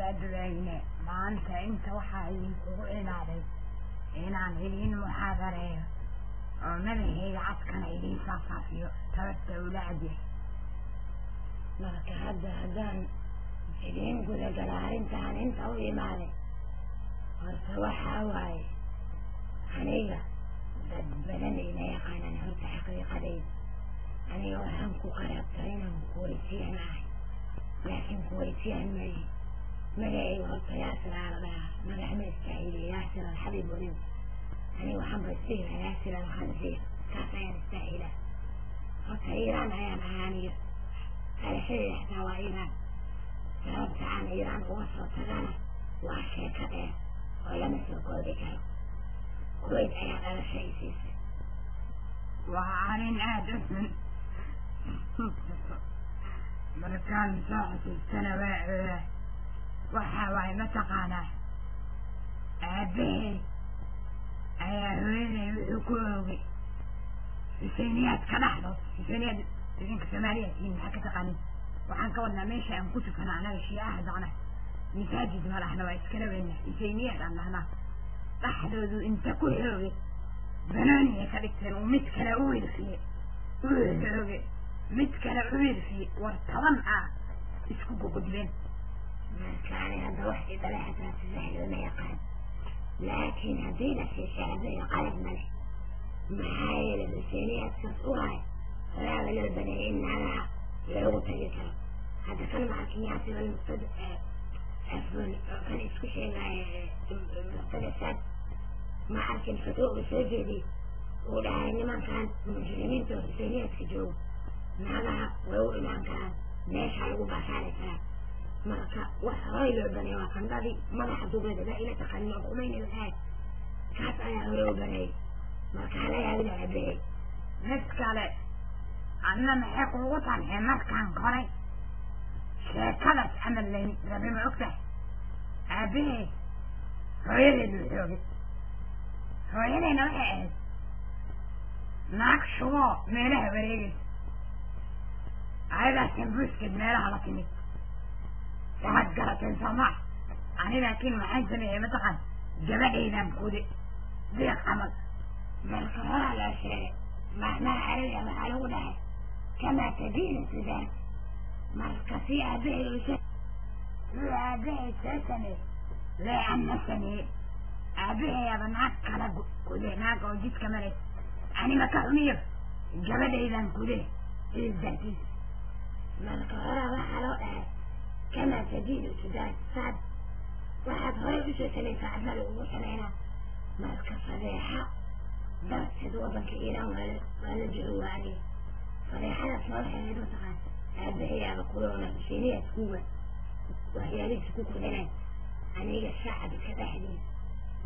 dadweyne maanta inta waxaa idinkugu imaaday inaan idiin muxaadareeyo oo madaxayga cadkana idiin faahfaahiyo tabadta ulaacdi marka haddaan idiin gudagala arrintaan inta u imaaday horta waxaa waaye aniga dad badan ina yaqaanaan horta xaqiiqadayda aniga waxaan ku qarabta inaan kuwaysiyan ahay laakiin kuwaysiyan mayi magacayga horta yaasir aa la dhahaa magac ma istaahiliya yaasir alxabiib weliba aniga waxaan ba istahilaa yaasir alkhansiir kaas ayaan istaahilaa horta iiraan ayaan ahaa aniga taariikhdayda xataa waa iiraan sababta aan iiraan uga soo tagana waa sheeko dheer oo lama soo koobi karo kuwayt ayaa dhalashay siisay waa arrin aada u xun markaan soo xusuustana waa waxaa waaye mataqaanaa aabbahay ayaa hooyaday wuxuu ku oogay xuseyniyaad ka dhaxdo xuseyniyaad idinka soomaaliya tihiin maxaa ka taqaanin waxaan ka wadnaa meesha aan ku tukano annaga shiicaha dacna masaajid ma dhahna waa iskala weyna xuseyniyaad aan dhahnaa dhaxdoodu inta ku xoogay banooniya ka dhigteen uu mid kale u wirfiye uu xoogay mid kale u wirfiye war toban ah isku gugudbeen markaani hadda waxay dhalay xataa si saxda ma yaqaan laakiin haddii la shiishaadayo qalab male maxaa yeelay xuseyniyaadkaas u hay horaaba loo baneeyay in naagaha loogu tagi karo hadda kan maarkin yaasir almuqtada kan isku sheegaya muqtadasaad ma arkin xutuuga soo jeediy uu dhahay nimankan mujrimiinta oo xuseyniyaadka joogo naagaha way u imaan karaan meesha lagu baashaari karaa marka wax horay loo baneey waa qandhadii madaxa dubeedada ila taqanin oo kumayna lahayd kaas ayaa hore u baneeyey marka hala yaabina aabahey mid kale adna maxay kuugu tancee markaan koray sheekadaas camal layn rabi ma ogtahay aabahey hooyadeed uu xoogay hooyadayna waxay ahayd naag shuboo meelaha wareegaysa ayadaa sambuuskeed meelaha la timid waxaad garateen soomaa ani laakiin maxaan sameeyey mataqaan gabadhaydaan kude deeq camal marka horaa loo sheegay macnaha carabiga waxaa lagu dhahay kamaa tadiinu sidaan marka si aabahay uu aabahay soo sameey lee anna sameeye aabahayaaba naag kala kude naag oo jidka maray anima ka xumiyo gabadhaydaan kude is dartiis marka horaa waxaa loo dhahay كما تدين السودان صعب واحد غير بشو سميسا عدنا لأمور سمينا مالك صريحة درس وضنك إيران ولا جعواني صريحة لصالحة يدو تقال هذا هي بقولونا بشينية تكوة وهي ليس تكوة لنا أنيق الشعب كتحدي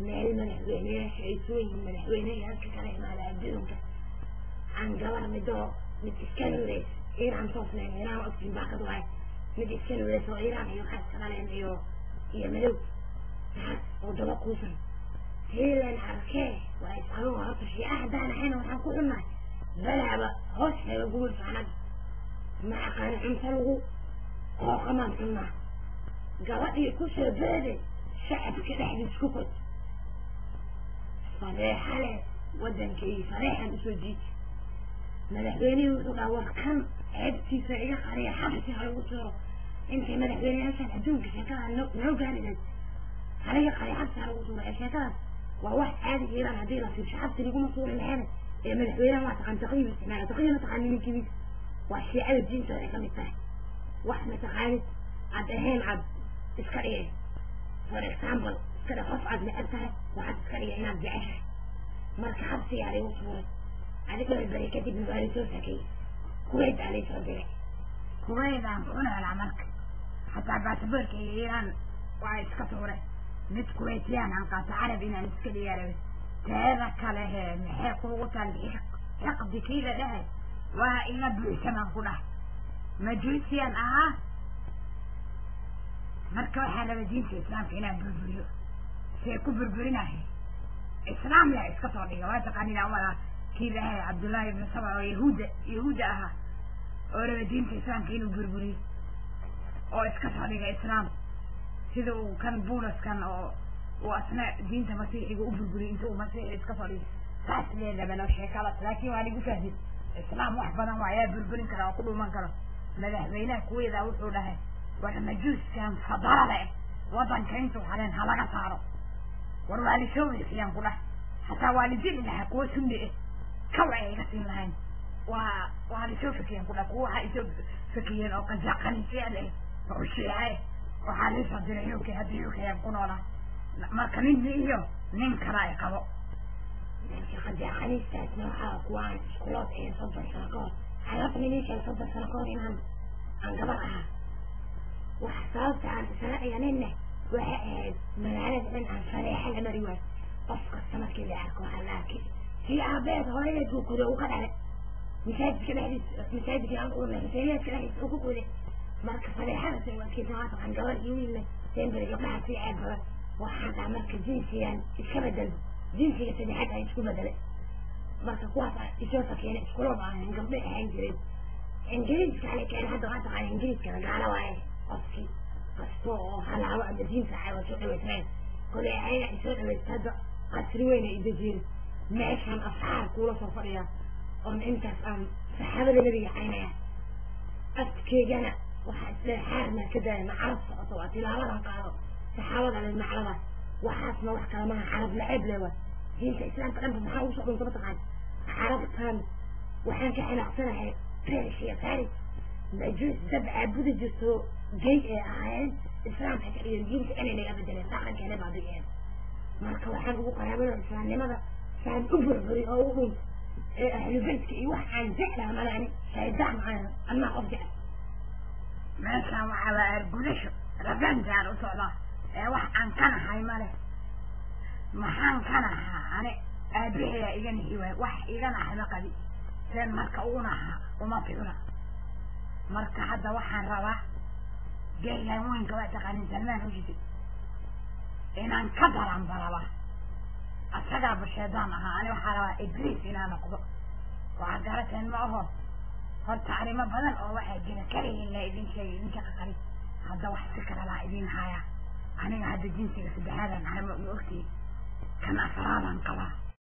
ما المنحوينية شعيسوي المنحوينية أنك كريم على أبدونك عن قوار مدو متسكنوا ليس إيران صوصنا إيران وقتين باقض واحد mid iskala weyso iiraan iyo xaskanaleen iyo madow oo daba kuusan heelan arkee waa isqaban horta shiica haddaan ahayna waxaan ku xunnahay balaaba hoos laga gubul faanad ma aqaani cunto lagu qooqamaan xunnaa gabadhii ku soo beeday shacabka dhexdiis ku kod sareexa leh waddankii sareexan usoo jiiti madaxweynihii wuxuu dhaha war kan ceebtiisa iga qariya xabsi halagu soo intay madaxweyneyaashaan adduunka sheekada noo gaarideed halaga qariya xabsi halagu suuro ee sheekadaas waa wax caadi iiraan haddii la fiirsho xabsi laguma suuri laheena ee madaxweynaha waa taqaan taqiib isticmaala taqiib ma taqaan nimankiisa waa shiicada diintooda ay ka mid tahay wax ma taqaanid cad ahayn cad iska dhigay for example iska dhig qof cad necab tahay waxaad iska dhigay inaad jeceshahay marka xabsigaa lagu suuray adigoo bari kadib waa lasoo sakay kuwayt aa laysoo diray kuwaydaan kuna helaa marka hataa baasaboorka iyo iiraan waa iska tuuray mid kuwaytiyaan aan qaato carab inaan iska dhigaarabay teeda kale hee maxay kuugu taal xiqdi kii la dhahay waa iga buuxsamaan ku dhahay majuusiyaan ahaa marka waxaa laba diinta islaamka inaan burburiyo see ku burburinahay islaam la iska soo dhiga waa taqaanina wala kii dhahay cabdullaahi ibnu saba oo yahuuda ahaa oo raba diinta islaamka inuu burburiyo oo iska soo dhiga islaam سيدو كان بولس كان وأثناء دين تمسيحي وبلبلي أنتو مسيحي إسكفري ساس ليلة بلا شيكالات لكن وأنا قفهد إسلام وحبنا وعيا بلبلين كلا وكل من كلا مدح بينا كويدا وحو لها ولما جوز كان فضالة وضن كنتو حالين هلاقا صارو والوالي شوي فيان كله حتى والدين لها كوي سندئ كوعي يغسين لهين وهذا شو فكين كله كوها يشوف فكين أو قد جاقني فعله وشيعي وحالي صدريوكي هديوكي يكونوا له ما كنين بيهيو نين كراي قبو لكن قد جاقني استثناء أقوان سكولات إيه صدر سنقات حياتني ليش صدر سنقات إنهم عن قبرها وحصلت عن سنة ينينه وحقاد من عدد من عن فريح الأمريوات أفق السمك اللي عركوا حلاكي في عباد غاية وكذا وقد على مساعد كده حديث مساعد كده أقول لك مساعد كده حديث وكذا كده مركز فريحة بس وكذا عاطف عن جوال يوين تنبري قبلها في عبرة وحد عن مركز جنسي يعني إسكبدل جنسي يسدي حتى يسكو بدل مركز قواسة يشوفك يعني إسكولوب عن قبلها إنجليز كان كان هذا عاطف عن إنجليز كان على واعي أصلي قصو على وقت الدين ساعة وشوق وثمان كل عيلة يسوق ويستهدأ قصري وين يدجين معيش عن أصحاب كولا صفرية ومن إنت أم صحابة النبي عينيا أتكي جنا وحد حارنا كده معرض صوتي لا لا قالوا صحابة على المعرضة وحاسنا وحكا ما عرب لعب لوا دين الإسلام كان بمحاوشة من طبطة عن عرب كان وحانك حين أقصرها فارس يا فارس مجوز دبع بود الجسو جيء أعين الإسلام حتى يجيب أنا اللي أبدا ساعة كان بعض الأيام marka waxaan ugu qaraabana islaamnimada saan u burburi oo ugu ahlu beydka iyo wax aan jeclaa malaani shaydaan macana anaa qof jecel meeshaan waxaa la argudasho raganjaan u socdaa ee wax aan ka nahay male maxaan ka nahaa ani aabaheya iga nihi waay wax iga nahay ma qabi seen marka ugu nahaa uma ficna marka hadda waxaan rabaa geelan weynka waa taqaanin salmaan hujisi inaan ka daran baraba asagaaba shaydaan ahaa ani waxaa rabaa ibliis inaan noqdo waxaa garateen ma aho horta arrimo badan oo waxaa jira kaligiin la idin sheegay idinka qaqari hadda wax si kale laa idin haya aniga hadda jinsiga saddexaadan ahay ma ogtihi kan afraadaan qabaa